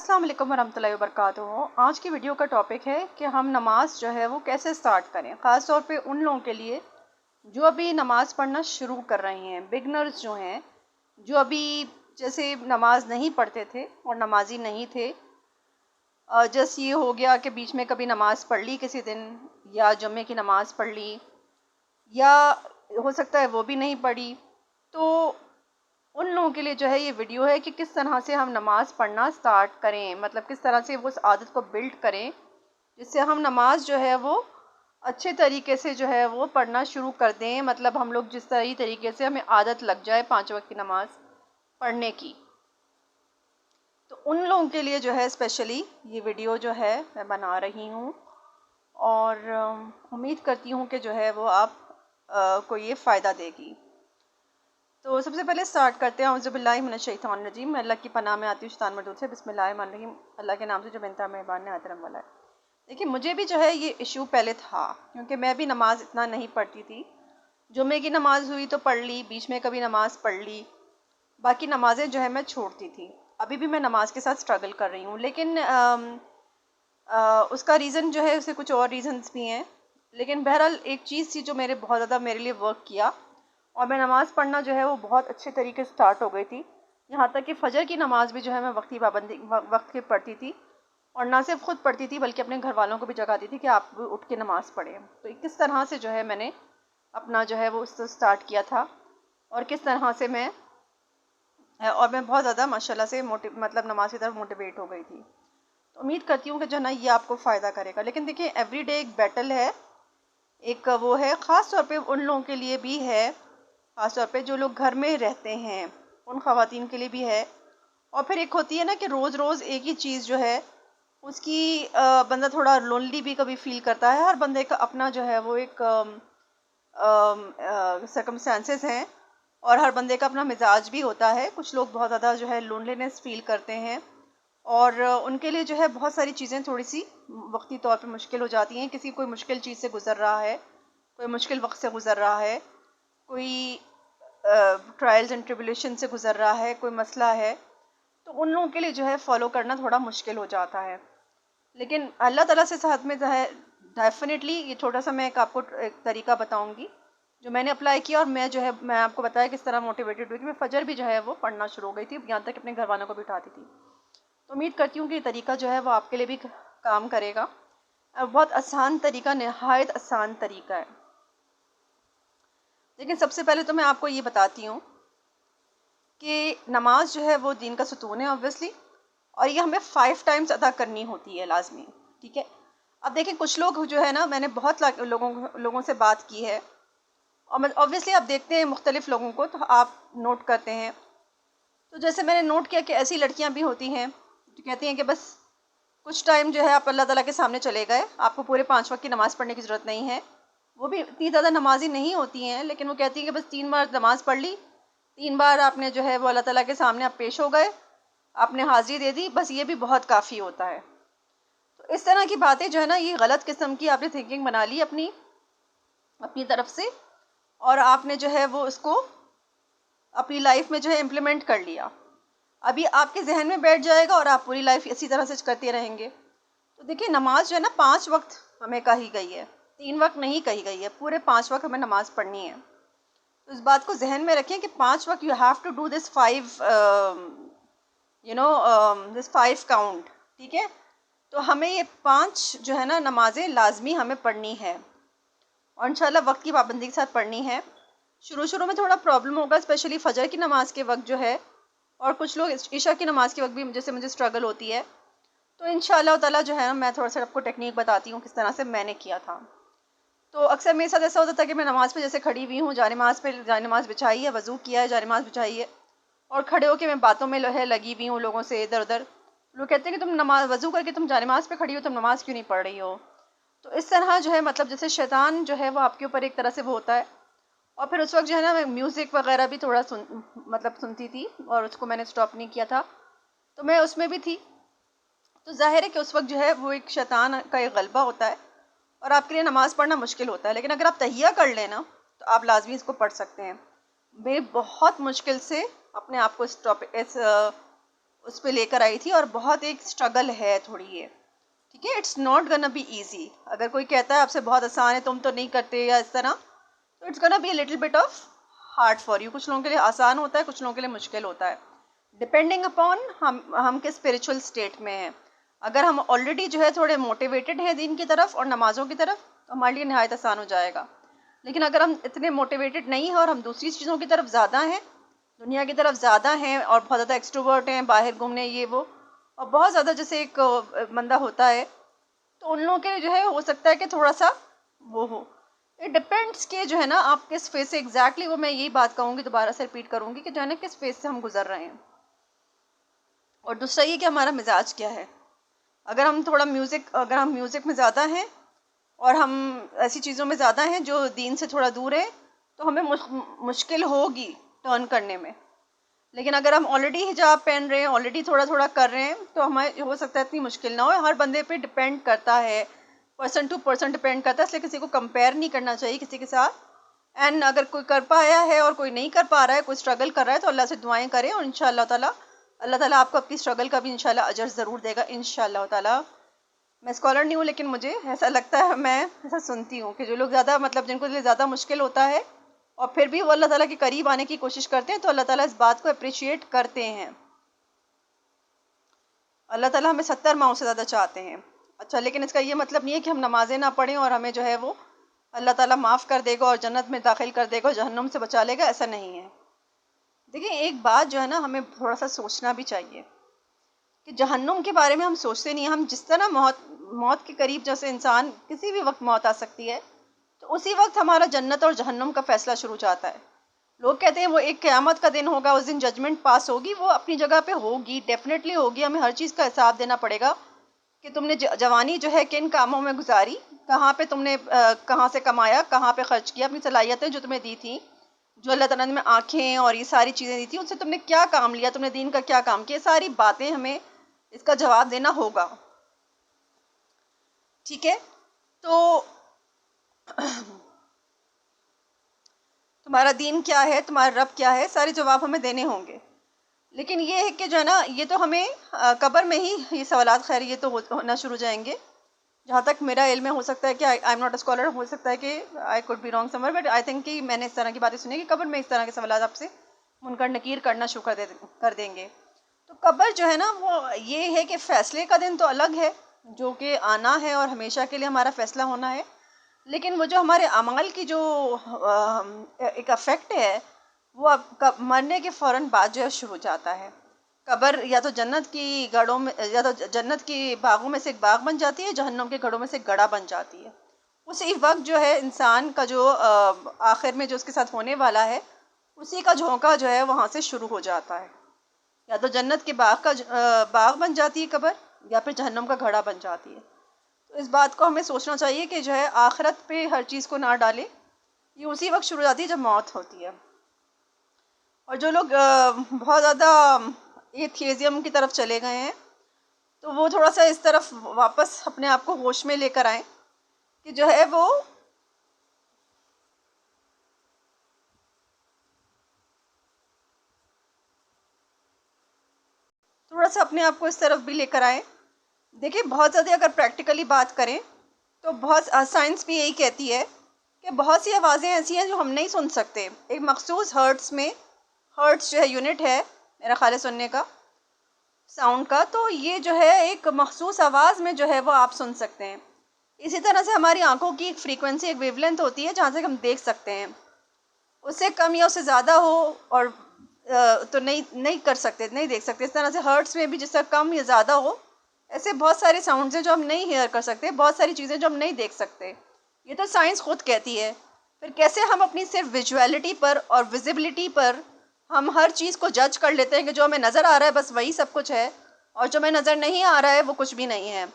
अस्सलाम वालेकुम वरहमतुल्लाहि वबरकातुहू। आज की वीडियो का टॉपिक है कि हम नमाज़ जो है वो कैसे स्टार्ट करें, ख़ास तौर पे उन लोगों के लिए जो अभी नमाज़ पढ़ना शुरू कर रहे हैं, बिगनर्स जो हैं, जो अभी जैसे नमाज नहीं पढ़ते थे और नमाजी नहीं थे। जैसे ये हो गया कि बीच में कभी नमाज़ पढ़ ली किसी दिन, या जुम्मे की नमाज़ पढ़ ली, या हो सकता है वो भी नहीं पढ़ी। तो उन लोगों के लिए जो है ये वीडियो है कि किस तरह से हम नमाज़ पढ़ना स्टार्ट करें, मतलब किस तरह से वो उस आदत को बिल्ड करें जिससे हम नमाज जो है वो अच्छे तरीके से जो है वो पढ़ना शुरू कर दें। मतलब हम लोग जिस तरीके से हमें आदत लग जाए 5 वक्त की नमाज़ पढ़ने की। तो उन लोगों के लिए जो है स्पेशली ये वीडियो जो है मैं बना रही हूँ, और उम्मीद करती हूँ कि जो है वो आप को ये फ़ायदा देगी। तो सबसे पहले स्टार्ट करते हैं। औज़ुबिल्लाहि मिनश्शैतानिर्रजीम। मैं अल्लाह की पनाह में आती हूँ शैतान मरदूद से। बिस्मिल्लाहिर्रहमानिर्रहीम। अल्लाह के नाम से जो बेनता मेहरबान है रहम वाला है। देखिए, मुझे भी जो है ये इशू पहले था, क्योंकि मैं भी नमाज इतना नहीं पढ़ती थी। जुम्मे की नमाज हुई तो पढ़ ली, बीच में कभी नमाज पढ़ ली, बाकी नमाजें जो है मैं छोड़ती थी। अभी भी मैं नमाज के साथ स्ट्रगल कर रही हूँ, लेकिन उसका रीज़न जो है उसे कुछ और रीज़न्स भी हैं। लेकिन बहरहाल एक चीज़ थी जो बहुत ज़्यादा मेरे लिए वर्क किया, और मैं नमाज़ पढ़ना जो है वो बहुत अच्छे तरीके से स्टार्ट हो गई थी। यहाँ तक कि फ़जर की नमाज़ भी जो है मैं वक्त की पढ़ती थी, और ना सिर्फ खुद पढ़ती थी बल्कि अपने घर वालों को भी जगाती थी कि आप भी उठ के नमाज़ पढ़ें। तो किस तरह से जो है मैंने अपना जो है वो उसको स्टार्ट किया था, और किस तरह से मैं बहुत ज़्यादा माशाल्लाह से मतलब नमाज की तरफ मोटिवेट हो गई थी। तो उम्मीद करती हूँ कि जो है ना ये आपको फ़ायदा करेगा। लेकिन देखिए, एवरीडे एक बैटल है, एक वो है ख़ास तौर पे उन लोगों के लिए भी है, ख़ास तौर पे जो लोग घर में रहते हैं उन ख़वातीन के लिए भी है। और फिर एक होती है ना कि रोज़ रोज़ एक ही चीज़ जो है उसकी बंदा थोड़ा लोनली भी कभी फ़ील करता है। हर बंदे का अपना जो है वो एक सर्कमस्टेंसेस हैं, और हर बंदे का अपना मिजाज भी होता है। कुछ लोग बहुत ज़्यादा जो है लोनलीनेस फ़ील करते हैं, और उनके लिए जो है बहुत सारी चीज़ें थोड़ी सी वक्ती तौर पे मुश्किल हो जाती हैं। किसी कोई मुश्किल चीज़ से गुज़र रहा है, कोई मुश्किल वक्त से गुज़र रहा है, कोई ट्रायल्स एंड ट्रिबुलेशन से गुज़र रहा है, कोई मसला है, तो उन लोगों के लिए जो है फ़ॉलो करना थोड़ा मुश्किल हो जाता है। लेकिन अल्लाह ताला से साथ में जो है डेफिनेटली ये छोटा सा मैं आपको एक तरीका बताऊंगी जो मैंने अप्लाई किया, और मैं आपको बताया किस तरह मोटिवेटेड हुई कि मैं फ़जर भी जो है वो पढ़ना शुरू हो गई थी, यहाँ तक अपने घर वालों को भी उठाती थी। तो उम्मीद करती हूँ कि ये तरीका जो है वो आपके लिए भी काम करेगा। बहुत आसान तरीका, नहायत आसान तरीका है। लेकिन सबसे पहले तो मैं आपको ये बताती हूँ कि नमाज जो है वो दीन का सुतून है ऑब्वियसली, और ये हमें 5 टाइम्स अदा करनी होती है लाजमी, ठीक है। अब देखिए, कुछ लोग जो है ना, मैंने बहुत लोगों से बात की है, और ऑब्वियसली आप देखते हैं मुख्तलिफ लोगों को तो आप नोट करते हैं। तो जैसे मैंने नोट किया कि ऐसी लड़कियां भी होती हैं जो कहती हैं कि बस कुछ टाइम जो है आप अल्लाह ताला के सामने चले गए, आपको पूरे 5 वक्त की नमाज़ पढ़ने की ज़रूरत नहीं है। वो भी इतनी ज़्यादा नमाजी नहीं होती हैं, लेकिन वो कहती हैं कि बस 3 बार नमाज़ पढ़ ली, 3 बार आपने जो है वो अल्लाह ताला के सामने आप पेश हो गए, आपने हाज़िरी दे दी, बस ये भी बहुत काफ़ी होता है। तो इस तरह की बातें जो है ना, ये गलत किस्म की आपने थिंकिंग बना ली अपनी अपनी तरफ से, और आपने जो है वो उसको अपनी लाइफ में जो है इम्प्लीमेंट कर लिया। अभी आपके जहन में बैठ जाएगा और आप पूरी लाइफ इसी तरह से करते रहेंगे। तो देखिए, नमाज जो है ना 5 वक्त हमें कही गई है, 3 वक्त नहीं कही गई है, पूरे 5 वक्त हमें नमाज पढ़नी है। तो इस बात को जहन में रखें कि 5 वक्त you have to do this 5 count, ठीक है। तो हमें ये 5 जो है ना नमाजें लाजमी हमें पढ़नी है, और इंशाल्लाह वक्त की पाबंदी के साथ पढ़नी है। शुरू में थोड़ा प्रॉब्लम होगा, स्पेशली फ़जर की नमाज के वक्त जो है, और कुछ लोग ईशा की नमाज के वक्त भी जैसे मुझे स्ट्रगल होती है। तो इंशाल्लाह ताला जो है ना, मैं थोड़ा सा आपको टेक्निक बताती हूँ किस तरह से मैंने किया था। तो अक्सर मेरे साथ ऐसा होता था कि मैं नमाज़ पे जैसे खड़ी हुई हूँ, जानमाज़ बिछाई है, वज़ू किया है, जानमाज़ बिछाई है, और खड़े होकर मैं बातों में लगी हुई हूँ लोगों से इधर उधर। लोग कहते हैं कि तुम नमाज वज़ू करके तुम जानमाज़ पे खड़ी हो, तुम नमाज़ क्यों नहीं पढ़ रही हो। तो इस तरह जो है, मतलब जैसे शैतान जो है वो आपके ऊपर एक तरह से वो होता है। और फिर उस वक्त जो है ना, मैं म्यूज़िक वगैरह भी थोड़ा सुनती थी, और उसको मैंने स्टॉप नहीं किया था, तो मैं उसमें भी थी। तो जाहिर है कि उस वक्त जो है वो एक शैतान का एक गलबा होता है, और आपके लिए नमाज़ पढ़ना मुश्किल होता है। लेकिन अगर आप तहिया कर लेना तो आप लाजमी इसको पढ़ सकते हैं। मैं बहुत मुश्किल से अपने आप को इस उस पर लेकर आई थी, और बहुत एक स्ट्रगल है थोड़ी ये, ठीक है। It's not gonna be easy. अगर कोई कहता है आपसे बहुत आसान है, तुम तो नहीं करते या इस तरह, तो it's gonna be a little bit of hard for you. कुछ लोगों के लिए आसान होता है, कुछ लोगों के लिए मुश्किल होता है, डिपेंडिंग अपॉन हम किस स्पिरिचुअल स्टेट में हैं। अगर हम ऑलरेडी जो है थोड़े मोटिवेटेड हैं दीन की तरफ और नमाज़ों की तरफ, तो हमारे लिए नहायत आसान हो जाएगा। लेकिन अगर हम इतने मोटिवेटेड नहीं हैं और हम दूसरी चीज़ों की तरफ ज़्यादा हैं, दुनिया की तरफ ज़्यादा हैं और बहुत ज़्यादा एक्सट्रोवर्ट हैं, बाहर घूमने ये वो, और बहुत ज़्यादा जैसे एक बंदा होता है, तो उन लोगों के लिए जो है हो सकता है कि थोड़ा सा वो हो। इट डिपेंड्स कि जो है ना आप किस फेज से एग्जैक्टली, वो मैं यही बात कहूँगी, दोबारा से रिपीट करूँगी कि जो है ना किस फेज से हम गुजर रहे हैं। और दूसरा ये कि हमारा मिजाज क्या है। अगर हम म्यूज़िक में ज़्यादा हैं और हम ऐसी चीज़ों में ज़्यादा हैं जो दीन से थोड़ा दूर है, तो हमें मुश्किल होगी टर्न करने में। लेकिन अगर हम ऑलरेडी हिजाब पहन रहे हैं, ऑलरेडी थोड़ा थोड़ा कर रहे हैं, तो हमें हो सकता है इतनी मुश्किल ना हो। हर बंदे पे डिपेंड करता है, पर्सन टू पर्सन डिपेंड करता है, इसलिए किसी को कंपेयर नहीं करना चाहिए किसी के साथ। एंड अगर कोई कर पाया है और कोई नहीं कर पा रहा है, कोई स्ट्रगल कर रहा है, तो अल्लाह से दुआएं करें, और इंशाअल्लाह ताला अल्लाह ताला आपको आपकी स्ट्रगल का भी इंशाल्लाह अजर ज़रूर देगा इंशाअल्लाह ताला। मैं स्कॉलर नहीं हूँ, लेकिन मुझे ऐसा लगता है, मैं ऐसा सुनती हूँ कि जो लोग ज़्यादा जिनको ज़्यादा मुश्किल होता है और फिर भी वो अल्लाह ताला के करीब आने की कोशिश करते हैं, तो अल्लाह ताला इस बात को अप्रिशिएट करते हैं। अल्लाह ताला हमें 70 माओं से ज़्यादा चाहते हैं। अच्छा, लेकिन इसका ये मतलब नहीं है कि हम नमाजें ना पढ़ें और हमें जो है वो अल्लाह ताला माफ़ कर देगा और जन्नत में दाखिल कर देगा और जहन्नुम से बचा लेगा, ऐसा नहीं है। देखिए, एक बात जो है ना हमें थोड़ा सा सोचना भी चाहिए कि जहन्नुम के बारे में हम सोचते नहीं हैं। हम जिस तरह मौत के करीब, जैसे इंसान किसी भी वक्त मौत आ सकती है, तो उसी वक्त हमारा जन्नत और जहन्नुम का फैसला शुरू जाता है। लोग कहते हैं वो एक क़यामत का दिन होगा, उस दिन जजमेंट पास होगी। वो अपनी जगह पे होगी, डेफिनेटली होगी। हमें हर चीज़ का हिसाब देना पड़ेगा कि तुमने जवानी जो है किन कामों में गुजारी, कहाँ पे तुमने कहाँ से कमाया, कहाँ पे खर्च किया, अपनी सलाहियतें जो तुम्हें दी थी, जो अल्लाह ताला ने आँखें और ये सारी चीज़ें दी थी, उनसे तुमने क्या काम लिया, तुमने दीन का क्या काम किया, सारी बातें हमें इसका जवाब देना होगा, ठीक है। तो तुम्हारा दीन क्या है, तुम्हारा रब क्या है, सारे जवाब हमें देने होंगे। लेकिन ये है कि जो है ना, ये तो हमें कब्र में ही ये सवालात, खैर ये तो होना शुरू जाएंगे। जहाँ तक मेरा इल्म है, हो सकता है कि I am not a scholar, हो सकता है कि I could be wrong somewhere, but I think कि मैंने इस तरह की बातें सुनी कि कब्र में इस तरह के सवालात आपसे मुनकर नकीर करना शुरू कर देंगे। तो कब्र जो है ना, वो ये है कि फ़ैसले का दिन तो अलग है, जो कि आना है और हमेशा के लिए हमारा फ़ैसला होना है। लेकिन वो जो हमारे अमाल की जो एक अफेक्ट है, वो अब मरने के फ़ौरन बाद जो है शुरू हो जाता है। कब्र या तो जन्नत की गढ़ों में, या तो जन्नत की बागों में से एक बाग बन जाती है, जहन्नुम के गढ़ों में से एक गड़ा बन जाती है। उसी वक्त जो है इंसान का जो आखिर में जो उसके साथ होने वाला है, उसी का झोंका जो है वहाँ से शुरू हो जाता है। या तो जन्नत के बाग बन जाती है कब्र, या फिर जहन्नुम का घड़ा बन जाती है। तो इस बात को हमें सोचना चाहिए कि जो है आखिरत पे हर चीज़ को ना डालें, ये उसी वक्त शुरू हो जाती है जब मौत होती है। और जो लोग बहुत ज़्यादा एथियज़म की तरफ चले गए हैं, तो वो थोड़ा सा इस तरफ वापस अपने आप को होश में लेकर आएँ कि जो है वो थोड़ा सा अपने आप को इस तरफ भी लेकर आएँ। देखिए, बहुत ज़्यादा अगर प्रैक्टिकली बात करें, तो बहुत साइंस भी यही कहती है कि बहुत सी आवाज़ें ऐसी हैं जो हम नहीं सुन सकते। एक मखसूस हर्ट्स जो है यूनिट है मेरा ख्याल है सुनने का, साउंड का, तो ये जो है एक मखसूस आवाज़ में जो है वो आप सुन सकते हैं। इसी तरह से हमारी आंखों की एक फ्रीक्वेंसी, एक वेवलेंथ होती है जहाँ से हम देख सकते हैं। उससे कम या उससे ज़्यादा हो और तो नहीं कर सकते, नहीं देख सकते। इस तरह से हर्ट्स में भी जिसका कम या ज़्यादा हो, ऐसे बहुत सारे साउंड्स हैं जो हम नहीं हेयर कर सकते, बहुत सारी चीज़ें जो हम नहीं देख सकते। ये तो साइंस खुद कहती है। फिर कैसे हम अपनी सिर्फ विजुअलिटी पर और विजिबिलिटी पर हम हर चीज़ को जज कर लेते हैं कि जो हमें नज़र आ रहा है बस वही सब कुछ है, और जो हमें नज़र नहीं आ रहा है वो कुछ भी नहीं है।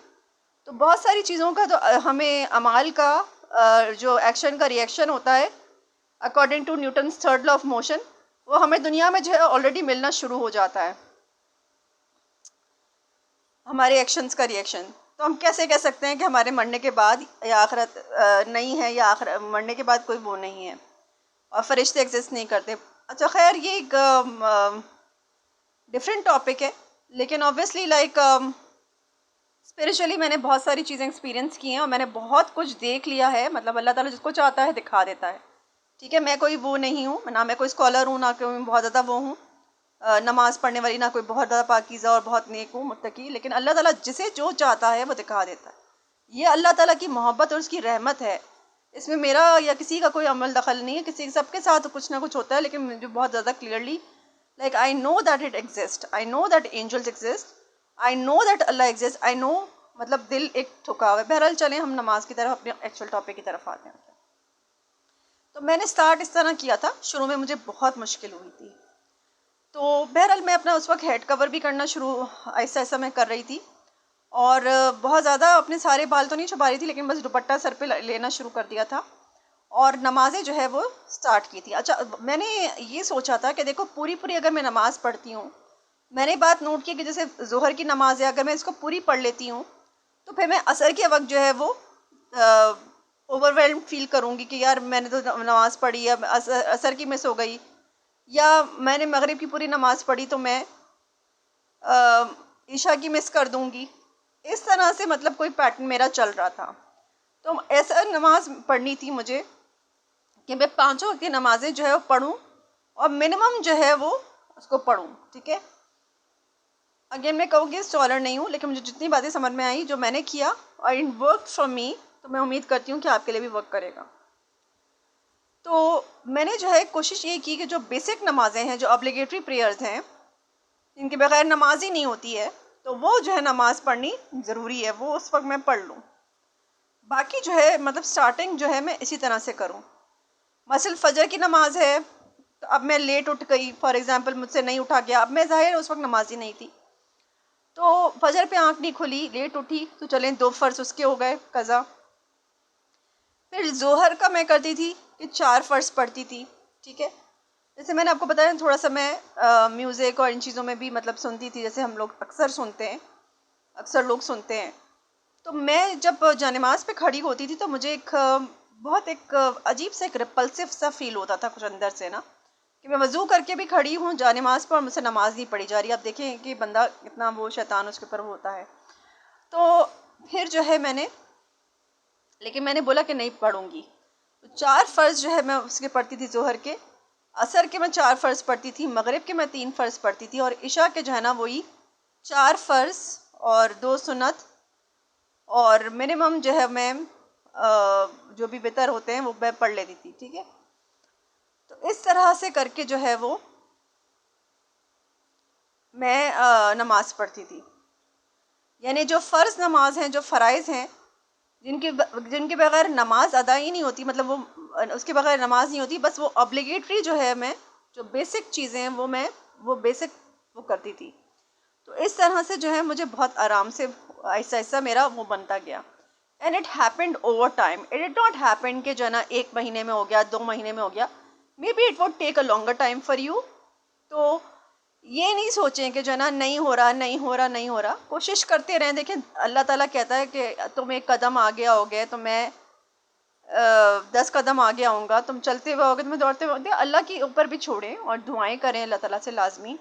तो बहुत सारी चीज़ों का तो हमें अमाल का जो एक्शन का रिएक्शन होता है, according to Newton's third law of motion, वो हमें दुनिया में जो है ऑलरेडी मिलना शुरू हो जाता है, हमारे एक्शंस का रिएक्शन। तो हम कैसे कह सकते हैं कि हमारे मरने के बाद या आखिरत नहीं है, या मरने के बाद कोई वो नहीं है और फरिश्ते एग्जिस्ट नहीं करते। अच्छा, खैर ये एक डिफरेंट टॉपिक है, लेकिन ऑब्वियसली लाइक स्पिरिचुअली मैंने बहुत सारी चीज़ें एक्सपीरियंस की हैं और मैंने बहुत कुछ देख लिया है। मतलब अल्लाह ताला जिसको चाहता है दिखा देता है, ठीक है। मैं कोई वो नहीं हूँ, ना मैं कोई स्कॉलर हूँ, ना कोई बहुत ज़्यादा वो हूँ नमाज़ पढ़ने वाली, ना कोई बहुत ज़्यादा पाकीज़ा और बहुत नेक हूँ मुत्तकी। लेकिन अल्लाह ताला जिसे जो चाहता है वो दिखा देता है। ये अल्लाह ताला की मोहब्बत और उसकी रहमत है। इसमें मेरा या किसी का कोई अमल दखल नहीं है। किसी सबके साथ कुछ ना कुछ होता है, लेकिन मुझे बहुत ज़्यादा clearly like I know that it exist, I know that angels exist, I know that Allah exist, I know. मतलब दिल एक ठुका हुआ है। बहरहाल चलें हम नमाज की तरफ, अपने एक्चुअल टॉपिक की तरफ आते हैं। तो मैंने स्टार्ट इस तरह किया था। शुरू में मुझे बहुत मुश्किल हुई थी। तो बहरहाल मैं अपना उस वक्त हेड कवर भी करना शुरू ऐसा ऐसा मैं कर रही थी, और बहुत ज़्यादा अपने सारे बाल तो नहीं छुपा रही थी, लेकिन बस दुपट्टा सर पे लेना शुरू कर दिया था और नमाज़ें जो है वो स्टार्ट की थी। अच्छा, मैंने ये सोचा था कि देखो पूरी पूरी अगर मैं नमाज़ पढ़ती हूँ, मैंने बात नोट की कि जैसे ज़ोहर की नमाज़ है, अगर मैं इसको पूरी पढ़ लेती हूँ तो फिर मैं असर के वक्त जो है वो ओवरवेल्म फील करूँगी कि यार मैंने तो नमाज़ पढ़ी है, असर की मिस हो गई, या मैंने मगरिब की पूरी नमाज़ पढ़ी तो मैं ईशा की मिस कर दूँगी। इस तरह से मतलब कोई पैटर्न मेरा चल रहा था। तो ऐसा नमाज पढ़नी थी मुझे कि मैं 5 वक्त की नमाज़ें जो है वो पढ़ूँ और मिनिमम जो है वो उसको पढ़ूँ, ठीक है। अगेन मैं कहूँगी स्कॉलर नहीं हूँ, लेकिन मुझे जितनी बातें समझ में आई, जो मैंने किया और इन वर्क फॉर मी, तो मैं उम्मीद करती हूँ कि आपके लिए भी वर्क करेगा। तो मैंने जो है कोशिश ये की कि जो बेसिक नमाज़ें हैं, जो ऑब्लिगेटरी प्रेयर्स हैं, जिनके बगैर नमाज ही नहीं होती है, तो वो जो है नमाज़ पढ़नी ज़रूरी है, वो उस वक्त मैं पढ़ लूँ। बाकी जो है मतलब स्टार्टिंग जो है मैं इसी तरह से करूँ। मसल फजर की नमाज है, तो अब मैं लेट उठ गई, फॉर एग्ज़ाम्पल मुझसे नहीं उठा गया, अब मैं ज़ाहिर उस वक्त नमाज ही नहीं थी, तो फजर पे आँख नहीं खुली, लेट उठी, तो चलें 2 फ़र्ज़ उसके हो गए कज़ा। फिर ज़ोहर का मैं करती थी कि 4 फ़र्ज़ पढ़ती थी, ठीक है। जैसे मैंने आपको बताया थोड़ा सा मैं म्यूज़िक और इन चीज़ों में भी मतलब सुनती थी, जैसे हम लोग अक्सर सुनते हैं, अक्सर लोग सुनते हैं। तो मैं जब जानमाज़ पे खड़ी होती थी तो मुझे एक बहुत एक अजीब सा एक रिपल्सिव सा फील होता था कुछ अंदर से ना, कि मैं वज़ू करके भी खड़ी हूँ जानमाज़ पर और मुझसे नमाज नहीं पढ़ी जा रही। आप देखें कि बंदा इतना वो शैतान उसके ऊपर होता है। तो फिर जो है लेकिन मैंने बोला कि नहीं पढ़ूँगी। तो 4 फ़र्ज़ जो है मैं उसके पढ़ती थी, ज़ोहर के, असर के मैं 4 फ़र्ज़ पढ़ती थी, मगरिब के मैं 3 फ़र्ज़ पढ़ती थी, और इशा के जो है ना वही 4 फ़र्ज़ और 2 सुन्नत, और मिनिमम जो है मैं जो भी वितर होते हैं वो मैं पढ़ लेती थी, ठीक है। तो इस तरह से करके जो है वो मैं नमाज़ पढ़ती थी। यानी जो फ़र्ज़ नमाज हैं, जो फ़राइज़ हैं, जिनके बगैर नमाज अदा ही नहीं होती, मतलब वो उसके बगैर नमाज नहीं होती, बस वो ऑब्लिगेटरी जो है मैं जो बेसिक चीज़ें हैं वो बेसिक वो करती थी। तो इस तरह से जो है मुझे बहुत आराम से ऐसा ऐसा मेरा वो बनता गया। And it happened over time, it did not happen कि जो है ना 1 महीने में हो गया, 2 महीने में हो गया, maybe it would take a longer time for you. तो ये नहीं सोचें कि जो है ना नहीं हो रहा, नहीं हो रहा, नहीं हो रहा, कोशिश करते रहें। देखें अल्लाह ताला कहता है कि तुम 1 कदम आगे आओगे तो मैं 10 कदम आगे आऊँगा, तुम चलते हुए आओगे, तुम्हें दौड़ते हुए, अल्लाह के ऊपर भी छोड़ें और दुआएं करें अल्लाह ताला से लाजमी।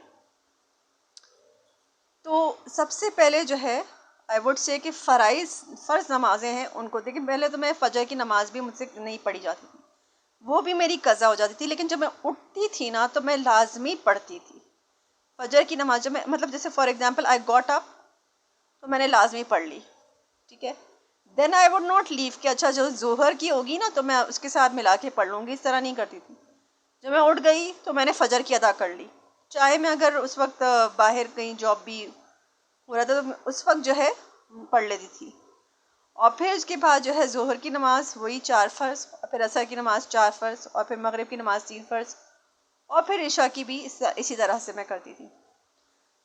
तो सबसे पहले जो है आई वुड से कि फ़र्ज़ नमाज़ें हैं उनको देखिए। पहले तो मैं फ़जर की नमाज़ भी मुझसे नहीं पढ़ी जाती थी, वो भी मेरी कज़ा हो जाती थी, लेकिन जब मैं उठती थी ना तो मैं लाजमी पढ़ती थी फ़जर की नमाज। जब मैं मतलब जैसे for example I got up, तो मैंने लाजमी पढ़ ली, ठीक है। Then I would not leave कि अच्छा जो ज़ोहर की होगी ना तो मैं उसके साथ मिला के पढ़ लूँगी, इस तरह नहीं करती थी। जब मैं उठ गई तो मैंने फ़जर की अदा कर ली, चाहे मैं अगर उस वक्त बाहर कहीं जॉब भी हो रहा था तो उस वक्त जो है पढ़ लेती थी। और फिर उसके बाद जो है ज़ोहर की नमाज़ वही 4 फ़र्ज़, और फिर असर की नमाज़ 4 फ़र्ज़, और फिर मगरिब की नमाज़ 3 फ़र्ज़, और फिर इशा की भी इसी तरह से मैं करती थी।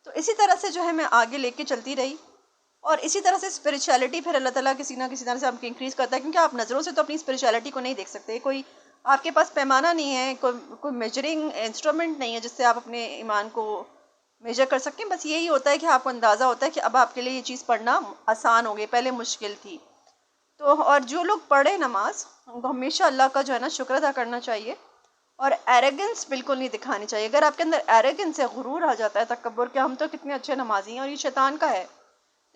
तो इसी तरह से जो है मैं आगे लेके चलती रही, और इसी तरह से स्पिरिचुअलिटी फिर अल्लाह ताला किसी ना किसी तरह से आपको इंक्रीज़ करता है, क्योंकि आप नज़रों से तो अपनी स्पिरिचुअलिटी को नहीं देख सकते। कोई आपके पास पैमाना नहीं है, कोई मेजरिंग इंस्ट्रूमेंट नहीं है जिससे आप अपने ईमान को मेजर कर सकें। बस यही होता है कि आपको अंदाज़ा होता है कि अब आपके लिए ये चीज़ पढ़ना आसान हो गई, पहले मुश्किल थी। तो और जो लोग पढ़े नमाज, उनको हमेशा अल्लाह का जो है ना शुक्र अदा करना चाहिए, और एरोगेंस बिल्कुल नहीं दिखानी चाहिए। अगर आपके अंदर एरोगेंस है, गुरूर आ जाता है, तकब्बुर के हम तो कितने अच्छे नमाजी हैं और ये शैतान का है।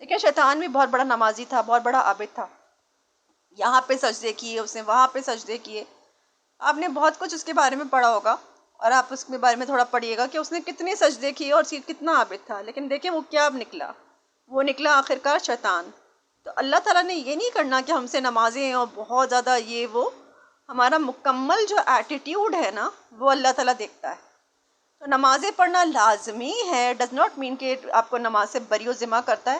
देखिए शैतान भी बहुत बड़ा नमाजी था, बहुत बड़ा आबिद था, यहाँ पे सजदे किए उसने, वहाँ पे सजदे किए। आपने बहुत कुछ उसके बारे में पढ़ा होगा और आप उसके बारे में थोड़ा पढ़िएगा कि उसने कितने सजदे किए और कितना आबिद था। लेकिन देखिए वो क्या निकला, वो निकला आखिरकार शैतान। तो अल्लाह ताला ने ये नहीं करना कि हमसे नमाजें और बहुत ज़्यादा ये वो, हमारा मुकम्मल जो एटीट्यूड है ना वो अल्लाह ताला देखता है। तो नमाज़ें पढ़ना लाजमी है, डज़ नॉट मीन कि आपको नमाज से बरी ज़िम्मा करता है,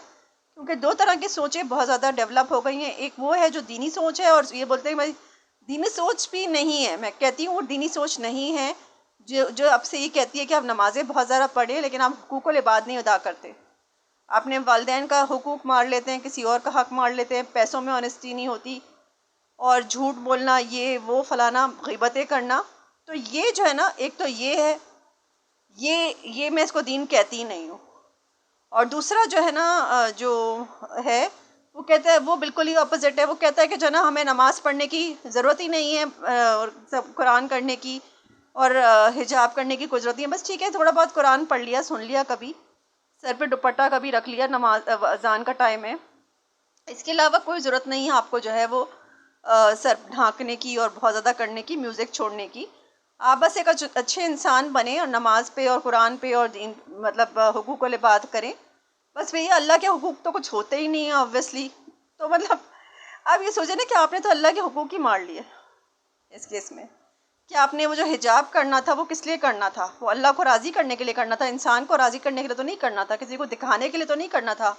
क्योंकि दो तरह की सोचें बहुत ज़्यादा डेवलप हो गई हैं। एक वो है जो दीनी सोच है, और ये बोलते हैं भाई दीनी सोच भी नहीं है। मैं कहती हूँ वो दीनी सोच नहीं है जो जो आपसे ये कहती है कि आप नमाज़ें बहुत ज़्यादा पढ़ें लेकिन आप हुकूकुल इबाद नहीं अदा करते। आपने वालिदैन का हुकूक मार लेते हैं, किसी और का हक़ मार लेते हैं, पैसों में ऑनेस्टी नहीं होती, और झूठ बोलना, ये वो फलाना, ग़ीबतें करना। तो ये जो है ना, एक तो ये है, ये मैं इसको दीन कहती ही नहीं हूँ। और दूसरा जो है ना जो है वो कहता है, वो बिल्कुल ही अपोजिट है। वो कहता है कि जो ना हमें नमाज़ पढ़ने की ज़रूरत ही नहीं है, और सब कुरान करने की और हिजाब करने की कोई ज़रूरत नहीं है। बस ठीक है, थोड़ा बहुत कुरान पढ़ लिया, सुन लिया, कभी सर पे दुपट्टा कभी रख लिया, नमाज अज़ान का टाइम है, इसके अलावा कोई ज़रूरत नहीं है आपको जो है वो सर ढाँकने की और बहुत ज़्यादा करने की, म्यूज़िक छोड़ने की। आप बस एक अच्छे इंसान बने और नमाज पे और कुरान पे और दीन मतलब हुकूकुल इबाद करें। बस भैया अल्लाह के हुकूक तो कुछ होते ही नहीं है ऑब्वियसली। तो मतलब आप ये सोचें ना कि आपने तो अल्लाह के हुकूक ही मार लिए इस केस में। कि आपने वो जो हिजाब करना था वो किस लिए करना था? वो अल्लाह को राज़ी करने के लिए करना था, इंसान को राज़ी करने के लिए तो नहीं करना था, किसी को दिखाने के लिए तो नहीं करना था।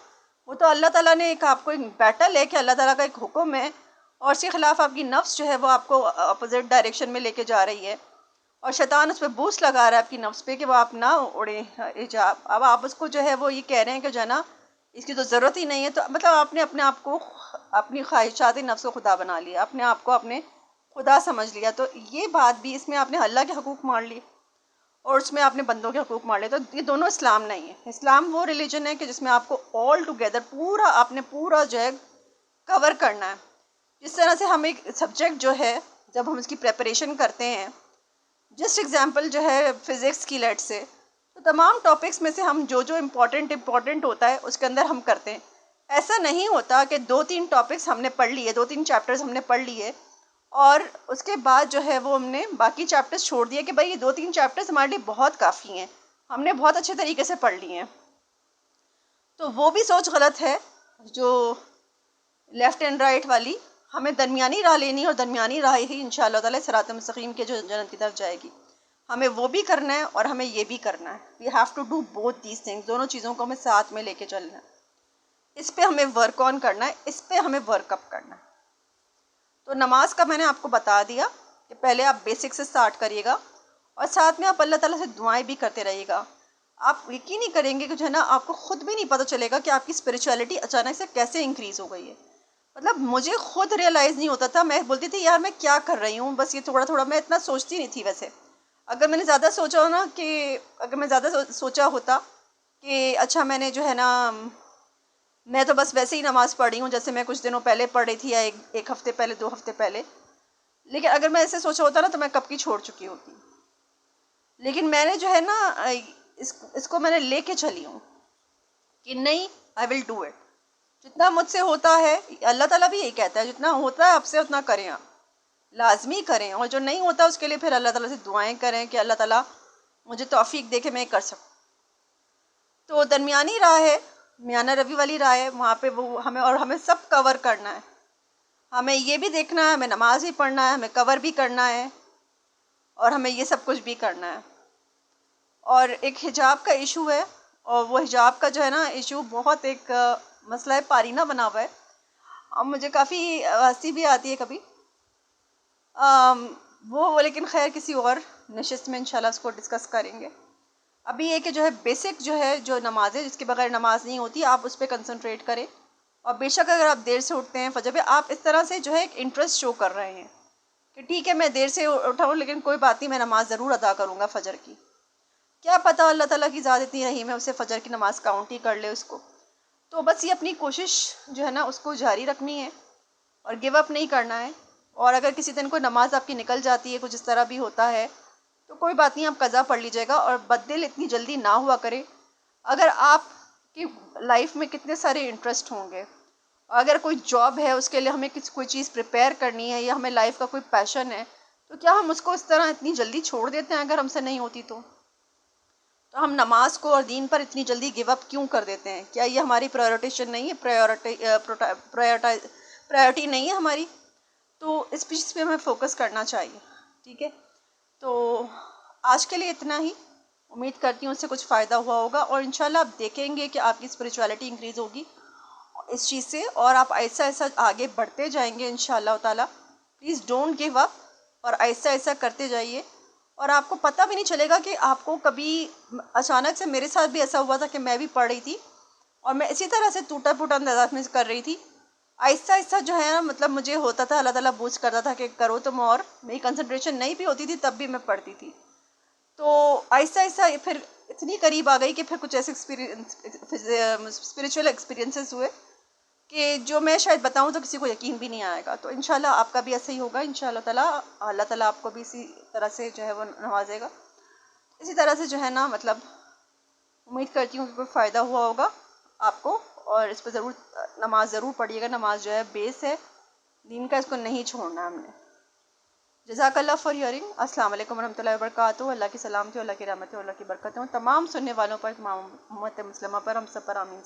वो तो अल्लाह ताला ने एक आपको एक बैटल है कि अल्लाह ताला का एक हुक्म है, और उसके ख़िलाफ़ आपकी नफ्स जो है वो आपको अपोजिट डायरेक्शन में लेके जा रही है, और शैतान उस पर बूस्ट लगा रहा है आपकी नफ्स पे कि वो आप ना उड़े हिजाब। अब आप उसको जो है वो ये कह रहे हैं कि जो है ना इसकी तो ज़रूरत ही नहीं है। तो मतलब आपने अपने आप को, अपनी ख्वाहिशात नफ्स को खुदा बना लिया, अपने आप को अपने खुदा समझ लिया। तो ये बात भी, इसमें आपने अल्लाह के हकूक़ मार लिए और उसमें आपने बंदों के हकूक़ मार लिए। तो ये दोनों इस्लाम नहीं है। इस्लाम वो रिलीजन है कि जिसमें आपको ऑल टुगेदर पूरा, आपने पूरा जो है कवर करना है। जिस तरह से हम एक सब्जेक्ट जो है जब हम इसकी प्रेपरेशन करते हैं, जस्ट एग्जांपल जो है फ़िज़िक्स की लेट से, तो तमाम टॉपिक्स में से हम जो जो इम्पोर्टेंट होता है उसके अंदर हम करते हैं। ऐसा नहीं होता कि 2-3 टॉपिक्स हमने पढ़ लिए, 2-3 चैप्टर्स हमने पढ़ लिए और उसके बाद जो है वो हमने बाकी चैप्टर्स छोड़ दिए कि भाई ये 2-3 चैप्टर्स हमारे लिए बहुत काफ़ी हैं, हमने बहुत अच्छे तरीके से पढ़ लिए हैं। तो वो भी सोच गलत है, जो लेफ़्ट एंड राइट वाली। हमें दरमियानी राह लेनी है और दरमियानी राह ही इंशाअल्लाह ताला सिरात मुस्तकीम के जो जन्नत की तरफ जाएगी। हमें वो भी करना है और हमें ये भी करना है। We have to do both these things, दोनों चीज़ों को हमें साथ में लेके चलना है। इस पे हमें वर्क ऑन करना है, इस पे हमें वर्कअप करना है। तो नमाज का मैंने आपको बता दिया कि पहले आप बेसिक से स्टार्ट करिएगा और साथ में आप अल्लाह ताला से दुआएं भी करते रहिएगा। आप यकीन नहीं करेंगे कि जो है ना आपको ख़ुद भी नहीं पता चलेगा कि आपकी स्पिरिचुअलिटी अचानक से कैसे इंक्रीज़ हो गई है। मतलब मुझे खुद रियलाइज़ नहीं होता था, मैं बोलती थी यार मैं क्या कर रही हूँ, बस ये थोड़ा थोड़ा, मैं इतना सोचती नहीं थी वैसे। अगर मैंने ज़्यादा सोचा हो ना कि अगर मैं ज़्यादा सोचा होता कि अच्छा मैंने जो है ना, मैं तो बस वैसे ही नमाज़ पढ़ी हूँ जैसे मैं कुछ दिनों पहले पढ़ रही थी, या एक हफ़्ते पहले, 2 हफ़्ते पहले, लेकिन अगर मैं ऐसे सोचा होता ना तो मैं कब की छोड़ चुकी होती। लेकिन मैंने जो है ना इसको मैंने लेके चली हूँ कि नहीं, आई विल डू इट। जितना मुझसे होता है, अल्लाह ताला भी यही कहता है, जितना होता है आपसे उतना करें, आप लाजमी करें, और जो नहीं होता उसके लिए फिर अल्लाह ताला से दुआएं करें कि अल्लाह ताला मुझे तौफीक दे के मैं कर सकूँ। तो दरमियानी राह है, मियाना रवि वाली राह है, वहाँ पे वो हमें, और हमें सब कवर करना है। हमें ये भी देखना है, हमें नमाज भी पढ़ना है, हमें कवर भी करना है, और हमें ये सब कुछ भी करना है। और एक हिजाब का इशू है, और वो हिजाब का जो है ना इशू बहुत एक मसला पारीना बना हुआ है। अब मुझे काफ़ी हंसी भी आती है कभी, वो लेकिन खैर किसी और नशिस्त में इंशाल्लाह उसको डिस्कस करेंगे। अभी ये कि जो है बेसिक जो है, जो नमाज है जिसके बगैर नमाज नहीं होती, आप उस पर कंसंट्रेट करें। और बेशक अगर आप देर से उठते हैं फजर पे, आप इस तरह से जो है एक इंटरेस्ट शो कर रहे हैं कि ठीक है मैं देर से उठा हूँ लेकिन कोई बात नहीं, मैं नमाज़ ज़रूर अदा करूँगा फ़जर की। क्या पता अल्लाह ताला की ज़ात इतनी रहीम है, उसे फ़जर की नमाज़ काउंट ही कर ले उसको। तो बस ये अपनी कोशिश जो है ना उसको जारी रखनी है और गिव अप नहीं करना है। और अगर किसी दिन कोई नमाज़ आपकी निकल जाती है, कुछ इस तरह भी होता है, तो कोई बात नहीं, आप कज़ा पढ़ लीजिएगा और बददिल इतनी जल्दी ना हुआ करे। अगर आपकी लाइफ में कितने सारे इंटरेस्ट होंगे, अगर कोई जॉब है उसके लिए हमें कोई चीज़ प्रिपेयर करनी है या हमें लाइफ का कोई पैशन है, तो क्या हम उसको इस तरह इतनी जल्दी छोड़ देते हैं अगर हमसे नहीं होती तो हम नमाज को और दीन पर इतनी जल्दी गिव अप क्यों कर देते हैं? क्या ये हमारी प्रायोरिटेशन नहीं है, प्रायोरिटी नहीं है हमारी? तो इस चीज़ पे हमें फोकस करना चाहिए। ठीक है, तो आज के लिए इतना ही। उम्मीद करती हूँ उससे कुछ फ़ायदा हुआ होगा और इंशाल्लाह आप देखेंगे कि आपकी स्पिरिचुअलिटी इंक्रीज़ होगी इस चीज़ से और आप ऐसा ऐसा आगे बढ़ते जाएंगे इंशाल्लाह ताला। प्लीज़ डोंट गिव अप और ऐसा ऐसा करते जाइए और आपको पता भी नहीं चलेगा कि आपको कभी अचानक से, मेरे साथ भी ऐसा हुआ था कि मैं भी पढ़ रही थी और मैं इसी तरह से टूटा फूटा अंदाज में कर रही थी। आहिस्ता आहिस्ता जो है ना, मतलब मुझे होता था, अल्लाह ताला बूझ करता था कि करो तुम, और मेरी कंसंट्रेशन नहीं भी होती थी तब भी मैं पढ़ती थी। तो आहिस्ता आहिस्ता फिर इतनी करीब आ गई कि फिर कुछ ऐसे स्पिरिचुअल एक्सपीरियंसेस हुए कि जो मैं शायद बताऊं तो किसी को यकीन भी नहीं आएगा। तो इंशाल्लाह आपका भी ऐसा ही होगा इंशाल्लाह ताला। अल्लाह ताला आपको भी इसी तरह से जो है वो नवाजेगा। इसी तरह से जो है ना, मतलब उम्मीद करती हूँ कि कोई फ़ायदा हुआ होगा आपको और इस पर ज़रूर नमाज ज़रूर पढ़िएगा। नमाज जो है बेस है दीन का, इसको नहीं छोड़ना हमने। जज़ाकल्लाह फॉर हियरिंग। अस्सलाम वालेकुम रहमतुल्लाहि व बरकातुहू। अल्लाह की सलामती, अल्लाह की रहमत, अल्लाह की बरकत हो तमाम सुनने वालों पर, तमाम उम्मत मुस्लिमा पर, हम सब पर आमीन।